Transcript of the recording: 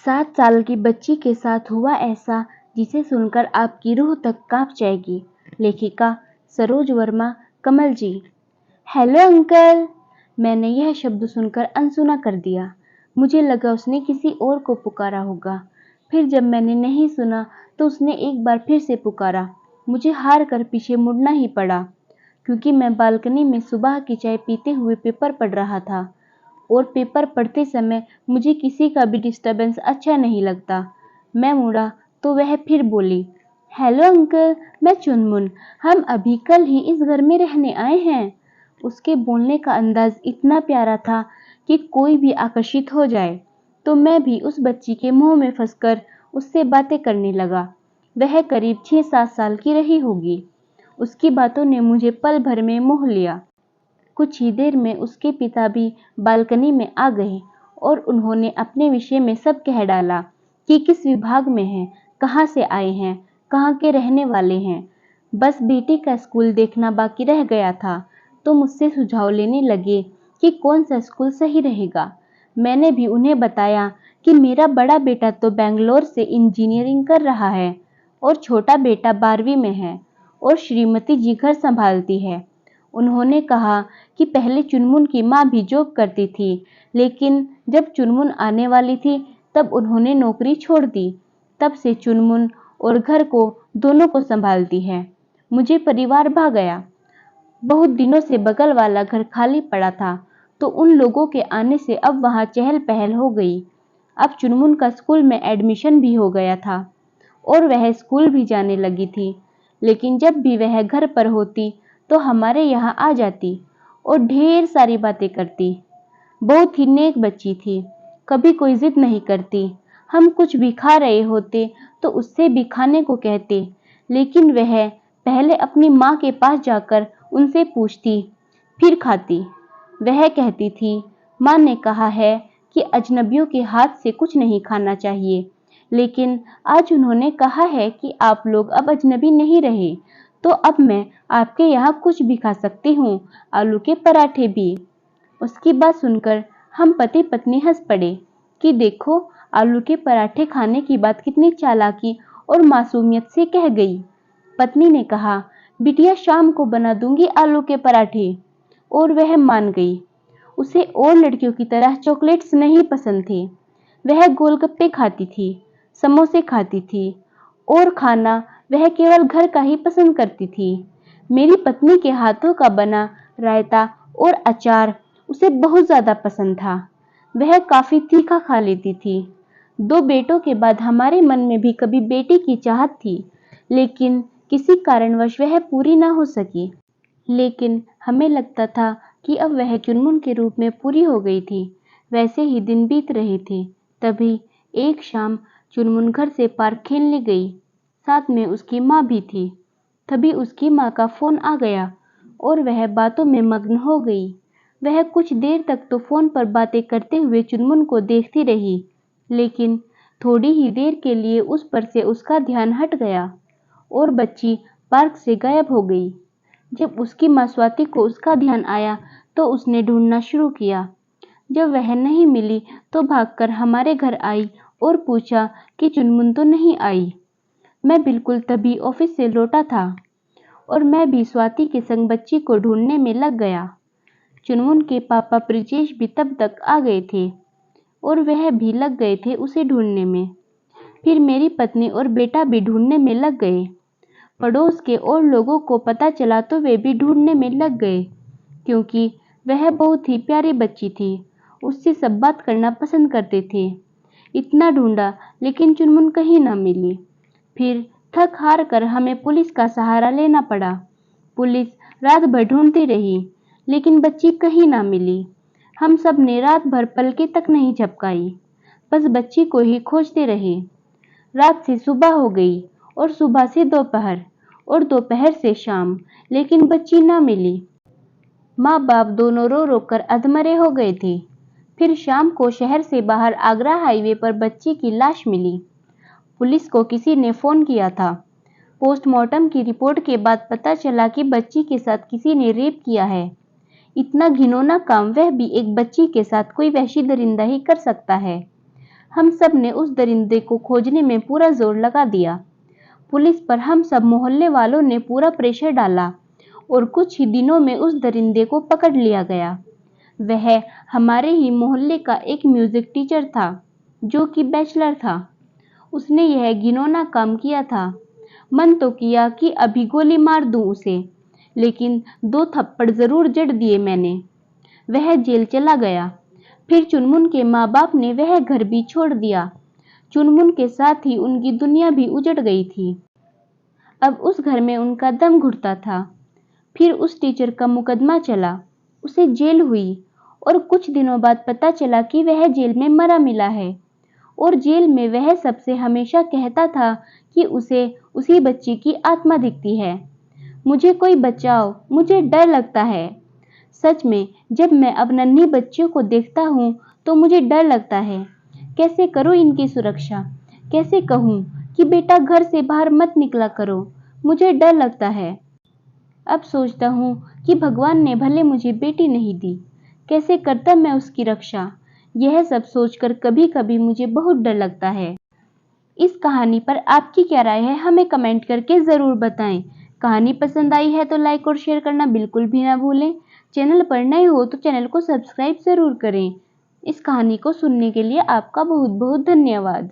7 साल की बच्ची के साथ हुआ ऐसा जिसे सुनकर आपकी रूह तक कांप जाएगी। लेखिका सरोज वर्मा, कमल जी। Hello uncle. मैंने यह शब्द सुनकर अनसुना कर दिया। मुझे लगा उसने किसी और को पुकारा होगा। फिर जब मैंने नहीं सुना तो उसने एक बार फिर से पुकारा। मुझे हार कर पीछे मुड़ना ही पड़ा, क्योंकि मैं बालकनी में सुबह की चाय पीते हुए पेपर पढ़ रहा था और पेपर पढ़ते समय मुझे किसी का भी डिस्टर्बेंस अच्छा नहीं लगता। मैं मुड़ा तो वह फिर बोली, हेलो अंकल, मैं चुनमुन। हम अभी कल ही इस घर में रहने आए हैं। उसके बोलने का अंदाज इतना प्यारा था कि कोई भी आकर्षित हो जाए। तो मैं भी उस बच्ची के मुंह में फंसकर उससे बातें करने लगा। वह करीब 6-7 साल की रही होगी। उसकी बातों ने मुझे पल भर में मोह लिया। कुछ ही देर में उसके पिता भी बालकनी में आ गए और उन्होंने अपने विषय में सब कह डाला कि किस विभाग में हैं, कहाँ से आए हैं, कहाँ के रहने वाले हैं। बस बेटी का स्कूल देखना बाकी रह गया था, तो मुझसे सुझाव लेने लगे कि कौन सा स्कूल सही रहेगा। मैंने भी उन्हें बताया कि मेरा बड़ा बेटा तो बेंगलोर से इंजीनियरिंग कर रहा है और छोटा बेटा 12वीं में है और श्रीमती जी घर संभालती है। उन्होंने कहा कि पहले चुनमुन की माँ भी जॉब करती थी, लेकिन जब चुनमुन आने वाली थी तब उन्होंने नौकरी छोड़ दी। तब से चुनमुन और घर को दोनों को संभालती है। मुझे परिवार भा गया। बहुत दिनों से बगल वाला घर खाली पड़ा था, तो उन लोगों के आने से अब वहाँ चहल पहल हो गई। अब चुनमुन का स्कूल में एडमिशन भी हो गया था और वह स्कूल भी जाने लगी थी। लेकिन जब भी वह घर पर होती तो हमारे यहाँ आ जाती और ढेर सारी बातें करती। बहुत ही नेक बच्ची थी, कभी कोई जिद नहीं करती। हम कुछ भी खा रहे होते तो उससे भी खाने को कहते, लेकिन वह पहले अपनी माँ के पास जाकर उनसे पूछती, फिर खाती। वह कहती थी, माँ ने कहा है कि अजनबियों के हाथ से कुछ नहीं खाना चाहिए, लेकिन आज उन्होंने कहा है कि आप लोग अब अजनबी नहीं रहे, तो अब मैं आपके यहाँ कुछ भी खा सकती हूँ, आलू के पराठे भी। उसकी बात सुनकर हम पति पत्नी हंस पड़े कि देखो, आलू के पराठे खाने की बात कितनी चालाकी और मासूमियत से कह गई। पत्नी ने कहा, बिटिया शाम को बना दूंगी आलू के पराठे, और वह मान गई। उसे और लड़कियों की तरह चॉकलेट्स नहीं पसंद थे। वह गोलगप्पे खाती थी, समोसे खाती थी और खाना वह केवल घर का ही पसंद करती थी। मेरी पत्नी के हाथों का बना रायता और अचार उसे बहुत ज्यादा पसंद था। वह काफी तीखा खा लेती थी। 2 बेटों के बाद हमारे मन में भी कभी बेटी की चाहत थी, लेकिन किसी कारणवश वह पूरी ना हो सकी। लेकिन हमें लगता था कि अब वह चुनमुन के रूप में पूरी हो गई थी। वैसे ही दिन बीत रहे थे। तभी एक शाम चुनमुन घर से पार्क खेलने गई। साथ में उसकी माँ भी थी। तभी उसकी माँ का फोन आ गया और वह बातों में मग्न हो गई। वह कुछ देर तक तो फोन पर बातें करते हुए चुनमुन को देखती रही, लेकिन थोड़ी ही देर के लिए उस पर से उसका ध्यान हट गया और बच्ची पार्क से गायब हो गई। जब उसकी माँ स्वाति को उसका ध्यान आया तो उसने ढूंढना शुरू किया। जब वह नहीं मिली तो भागकर हमारे घर आई और पूछा कि चुनमुन तो नहीं आई। मैं बिल्कुल तभी ऑफिस से लौटा था और मैं भी स्वाति के संग बच्ची को ढूंढने में लग गया। चुनमुन के पापा ब्रिजेश भी तब तक आ गए थे और वह भी लग गए थे उसे ढूंढने में। फिर मेरी पत्नी और बेटा भी ढूंढने में लग गए। पड़ोस के और लोगों को पता चला तो वे भी ढूंढने में लग गए, क्योंकि वह बहुत ही प्यारी बच्ची थी। उससे सब बात करना पसंद करते थे। इतना ढूंढा लेकिन चुनमुन कहीं ना मिली। फिर थक हार कर हमें पुलिस का सहारा लेना पड़ा। पुलिस रात भर ढूंढती रही, लेकिन बच्ची कहीं ना मिली। हम सब ने रात भर पलके तक नहीं झपकाई, बस बच्ची को ही खोजते रहे। रात से सुबह हो गई और सुबह से दोपहर और दोपहर से शाम, लेकिन बच्ची ना मिली। माँ बाप दोनों रो रो कर अधमरे हो गए थे। फिर शाम को शहर से बाहर आगरा हाईवे पर बच्ची की लाश मिली। पुलिस को किसी ने फोन किया था। पोस्टमार्टम की रिपोर्ट के बाद पता चला कि बच्ची के साथ किसी ने रेप किया है। इतना घिनौना काम वह भी एक बच्ची के साथ कोई वहशी दरिंदा ही कर सकता है। हम सब ने उस दरिंदे को खोजने में पूरा जोर लगा दिया। पुलिस पर हम सब मोहल्ले वालों ने पूरा प्रेशर डाला और कुछ ही दिनों में उस दरिंदे को पकड़ लिया गया। वह हमारे ही मोहल्ले का एक म्यूजिक टीचर था, जो कि बैचलर था। उसने यह घिनौना काम किया था। मन तो किया कि अभी गोली मार दूं उसे, लेकिन 2 थप्पड़ जरूर जड़ दिए मैंने। वह जेल चला गया। फिर चुनमुन के माँ बाप ने वह घर भी छोड़ दिया। चुनमुन के साथ ही उनकी दुनिया भी उजड़ गई थी। अब उस घर में उनका दम घुटता था। फिर उस टीचर का मुकदमा चला, उसे जेल हुई और कुछ दिनों बाद पता चला कि वह जेल में मरा मिला है। और जेल में वह सबसे हमेशा कहता था कि उसे उसी बच्ची की आत्मा दिखती है। मुझे कोई बचाओ, मुझे डर लगता है। सच में जब मैं अब नन्ही बच्चियों को देखता हूँ तो मुझे डर लगता है। कैसे करूँ इनकी सुरक्षा? कैसे कहूँ कि बेटा घर से बाहर मत निकला करो? मुझे डर लगता है। अब सोचता हूँ कि भगवान ने भले मुझे बेटी नहीं दी, कैसे करता मैं उसकी रक्षा? यह सब सोचकर कभी कभी मुझे बहुत डर लगता है। इस कहानी पर आपकी क्या राय है, हमें कमेंट करके ज़रूर बताएं। कहानी पसंद आई है तो लाइक और शेयर करना बिल्कुल भी ना भूलें। चैनल पर नए हो तो चैनल को सब्सक्राइब ज़रूर करें। इस कहानी को सुनने के लिए आपका बहुत बहुत धन्यवाद।